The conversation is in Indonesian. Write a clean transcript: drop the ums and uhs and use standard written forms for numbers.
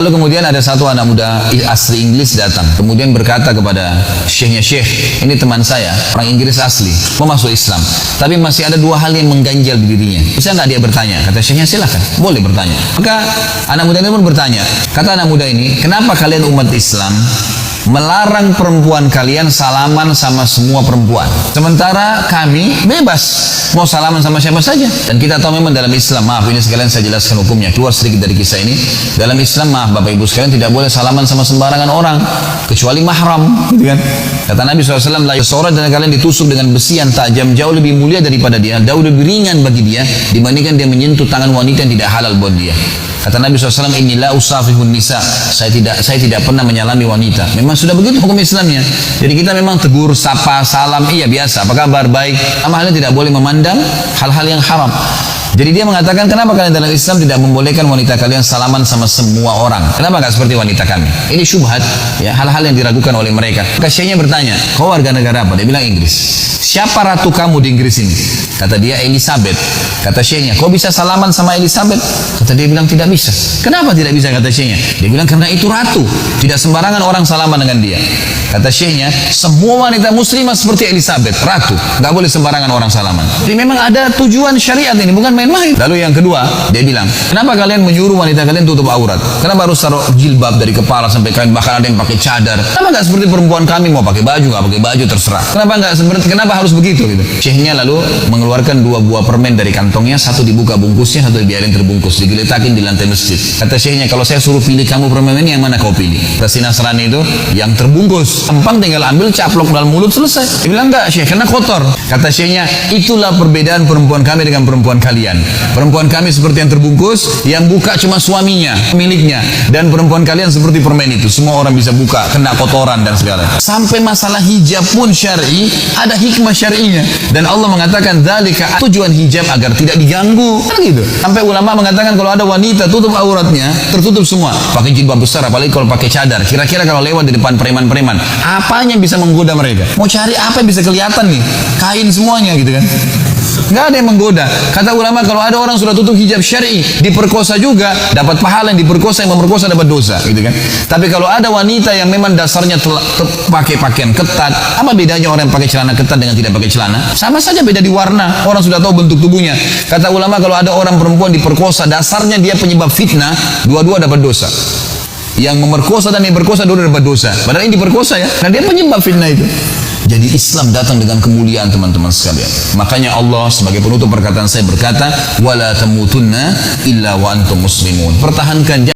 Lalu kemudian ada satu anak muda asli Inggris datang, kemudian berkata kepada syekhnya, "Syekh, ini teman saya, orang Inggris asli, mau masuk Islam, tapi masih ada dua hal yang mengganjal di dirinya. Bisa nggak dia bertanya?" Kata syekhnya, "Silakan, boleh bertanya." Maka anak muda ini pun bertanya. Kata anak muda ini, "Kenapa kalian umat Islam melarang perempuan kalian salaman sama semua perempuan, sementara kami bebas mau salaman sama siapa saja?" Dan kita tahu memang dalam Islam, maaf ini sekalian saya jelaskan hukumnya, keluar sedikit dari kisah ini. Dalam Islam, maaf Bapak Ibu sekalian, tidak boleh salaman sama sembarangan orang kecuali mahram, gitu kan? Kata Nabi SAW, seseorang dari kalian ditusuk dengan besi yang tajam jauh lebih mulia daripada dia, jauh lebih ringan bagi dia dibandingkan dia menyentuh tangan wanita yang tidak halal buat dia. Kata Nabi SAW, "Inilah usafihun nisa." Saya tidak pernah menyalami wanita. Memang sudah begitu hukum Islamnya. Jadi kita memang tegur, sapa, salam, iya biasa, apa kabar, baik. Sama halnya tidak boleh memandang hal-hal yang haram. Jadi dia mengatakan, kenapa kalian dalam Islam tidak membolehkan wanita kalian salaman sama semua orang? Kenapa nggak seperti wanita kami? Ini syubhat, ya, hal-hal yang diragukan oleh mereka. Syekhnya bertanya, "Kau warga negara apa?" Dia bilang Inggris. "Siapa ratu kamu di Inggris ini?" Kata dia, "Elizabeth." Kata syekhnya, "Kau bisa salaman sama Elizabeth?" Kata dia bilang, "Tidak bisa." "Kenapa tidak bisa?" Kata syekhnya. Dia bilang, "Karena itu ratu, tidak sembarangan orang salaman dengan dia." Kata syekhnya, "Semua wanita muslimah seperti Elizabeth, ratu, nggak boleh sembarangan orang salaman." Jadi memang ada tujuan syariat ini, bukan main-main. Lalu yang kedua, dia bilang, "Kenapa kalian menyuruh wanita kalian tutup aurat? Kenapa harus taruh jilbab dari kepala sampai kain, bahkan ada yang pakai cadar? Kenapa nggak seperti perempuan kami, mau pakai baju, nggak pakai baju, terserah. Kenapa harus begitu?" Gitu. Syekhnya lalu mengeluarkan dua buah permen dari kantongnya, satu dibuka bungkusnya, satu dibiarin terbungkus, digeletakin di lantai masjid. Kata syekhnya, "Kalau saya suruh pilih kamu permen ini, yang mana kau pilih?" Kata si Nasrani itu, "Yang terbungkus. Gampang, tinggal ambil, caplok dalam mulut, selesai." Dia bilang, "Enggak Syekh, karena kotor." Kata syekhnya, "Itulah perbedaan perempuan kami dengan perempuan kalian. Perempuan kami seperti yang terbungkus, yang buka cuma suaminya, miliknya. Dan perempuan kalian seperti permen itu, semua orang bisa buka, kena kotoran dan segala." Sampai masalah hijab pun syar'i, ada hikmah syar'inya. Dan Allah mengatakan, "Dzalika," tujuan hijab agar tidak diganggu. Kan gitu. Sampai ulama mengatakan kalau ada wanita tutup auratnya, tertutup semua, pakai jilbab besar, apalagi kalau pakai cadar, kira-kira kalau lewat di depan preman-preman, apanya bisa menggoda mereka? Mau cari apa yang bisa kelihatan nih? Kain semuanya gitu kan. Nggak ada yang menggoda. Kata ulama, kalau ada orang sudah tutup hijab syar'i, diperkosa juga, dapat pahala, yang diperkosa, yang memerkosa dapat dosa, gitu kan. Tapi kalau ada wanita yang memang dasarnya pakai pakaian ketat, apa bedanya orang yang pakai celana ketat dengan tidak pakai celana? Sama saja, beda di warna, orang sudah tahu bentuk tubuhnya. Kata ulama, kalau ada orang perempuan diperkosa, dasarnya dia penyebab fitnah, dua-dua dapat dosa. Yang memerkosa dan yang berkosa dua dapat dosa. Padahal ini diperkosa ya, karena dia penyebab fitnah itu. Jadi Islam datang dengan kemuliaan teman-teman sekalian. Makanya Allah sebagai penutup perkataan saya berkata, "Wala tamutunna illa wa antum muslimun." Pertahankan